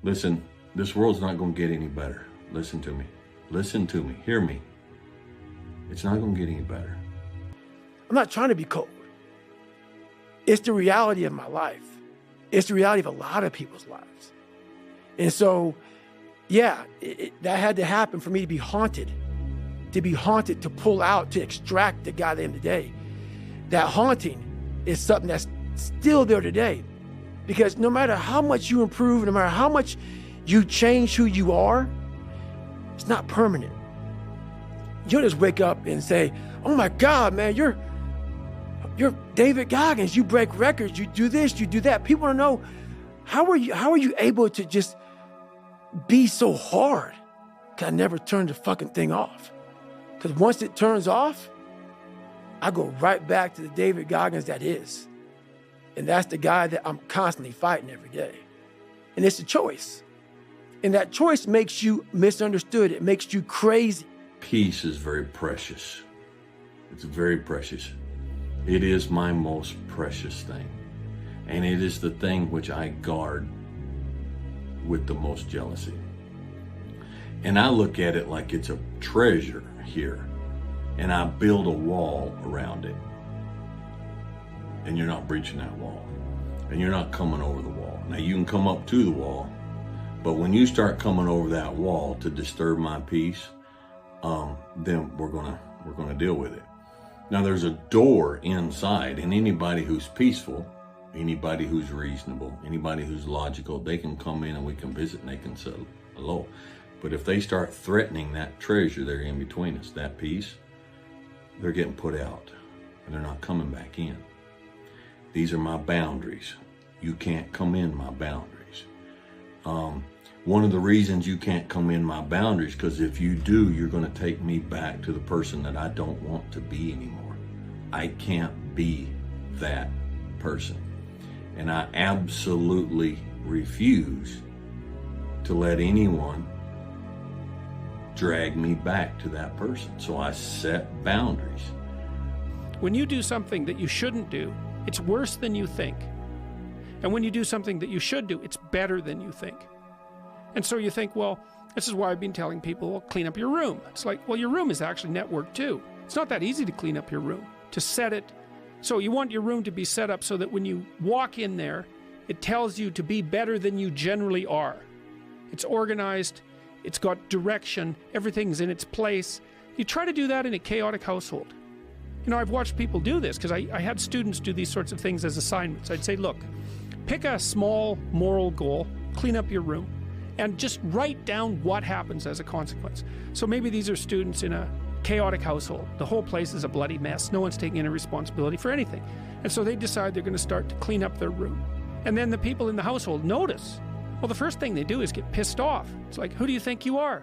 Listen, this world's not going to get any better. Listen to me. Listen to me. Hear me. It's not going to get any better. I'm not trying to be cold. It's the reality of my life. It's the reality of a lot of people's lives. And so, yeah, that had to happen for me to be haunted, to pull out, to extract the guy that I am today. That haunting is something that's still there today. Because no matter how much you improve, no matter how much you change who you are, it's not permanent. You don't just wake up and say, oh my God, man, you're David Goggins, you break records, you do this, you do that. People want to know, how are you able to just be so hard? Because I never turned the fucking thing off. Because once it turns off, I go right back to the David Goggins that is. And that's the guy that I'm constantly fighting every day. And it's a choice. And that choice makes you misunderstood. It makes you crazy. Peace is very precious. It's very precious. It is my most precious thing. And it is the thing which I guard with the most jealousy. And I look at it like it's a treasure here. And I build a wall around it. And you're not breaching that wall. And you're not coming over the wall. Now you can come up to the wall, but when you start coming over that wall to disturb my peace, then we're gonna deal with it. Now there's a door inside, and anybody who's peaceful, anybody who's reasonable, anybody who's logical, they can come in and we can visit and they can say hello. But if they start threatening that treasure there in between us, that peace, they're getting put out and they're not coming back in. These are my boundaries. You can't come in my boundaries. One of the reasons you can't come in my boundaries, because if you do, you're going to take me back to the person that I don't want to be anymore. I can't be that person. And I absolutely refuse to let anyone drag me back to that person. So I set boundaries. When you do something that you shouldn't do, it's worse than you think. And when you do something that you should do, it's better than you think. And so you think, well, this is why I've been telling people, well, clean up your room. It's like, well, your room is actually networked too. It's not that easy to clean up your room, to set it. So you want your room to be set up so that when you walk in there, it tells you to be better than you generally are. It's organized, it's got direction, everything's in its place. You try to do that in a chaotic household. You know, I've watched people do this because I had students do these sorts of things as assignments. I'd say, look, pick a small moral goal, clean up your room, and just write down what happens as a consequence. So maybe these are students in a chaotic household. The whole place is a bloody mess. No one's taking any responsibility for anything. And so they decide they're going to start to clean up their room. And then the people in the household notice. Well, the first thing they do is get pissed off. It's like, who do you think you are?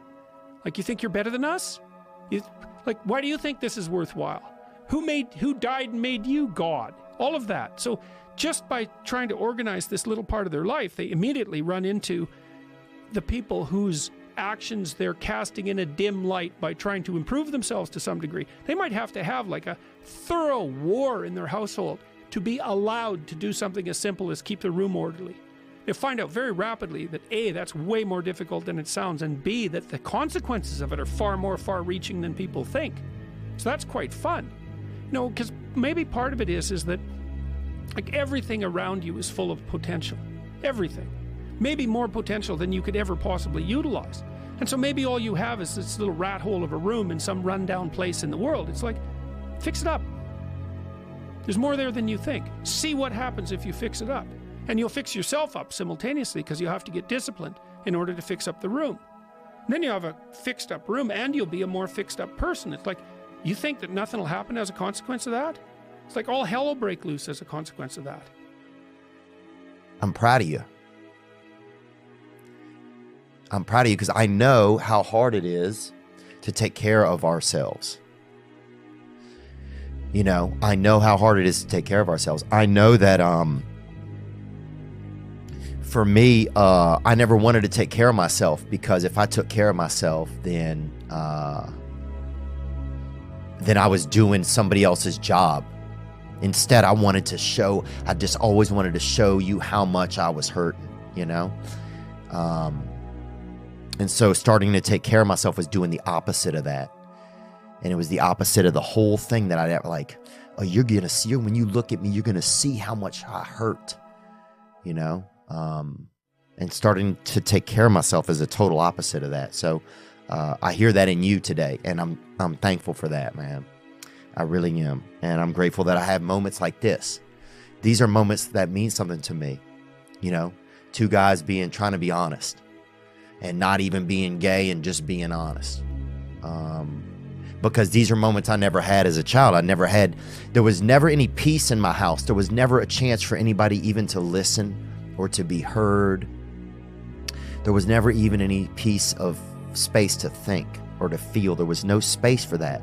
Like, you think you're better than us? Why do you think this is worthwhile? Who died and made you God? All of that. So just by trying to organize this little part of their life, they immediately run into the people whose actions they're casting in a dim light by trying to improve themselves to some degree. They might have to have like a thorough war in their household to be allowed to do something as simple as keep the room orderly. They'll find out very rapidly that A, that's way more difficult than it sounds, and B, that the consequences of it are far more far-reaching than people think. So that's quite fun. You know, because maybe part of it is that like everything around you is full of potential. Everything. Maybe more potential than you could ever possibly utilize. And so maybe all you have is this little rat hole of a room in some rundown place in the world. It's like, fix it up. There's more there than you think. See what happens if you fix it up. And you'll fix yourself up simultaneously because you'll have to get disciplined in order to fix up the room. And then you have a fixed up room and you'll be a more fixed up person. It's like, you think that nothing will happen as a consequence of that? It's like all hell will break loose as a consequence of that. I'm proud of you. I'm proud of you because I know how hard it is to take care of ourselves. You know, I know how hard it is to take care of ourselves. I know that for me, I never wanted to take care of myself because if I took care of myself, then I was doing somebody else's job. Instead, I just always wanted to show you how much I was hurting, you know? And so starting to take care of myself was doing the opposite of that. And it was the opposite of the whole thing that I like, oh, you're going to see, when you look at me, you're going to see how much I hurt, you know? And starting to take care of myself is a total opposite of that. So I hear that in you today, and I'm thankful for that, man. I really am. And I'm grateful that I have moments like this. These are moments that mean something to me, you know? Two guys trying to be honest and not even being gay and just being honest. Because these are moments I never had as a child. There was never any peace in my house. There was never a chance for anybody even to listen or to be heard. There was never even any piece of space to think or to feel. There was no space for that.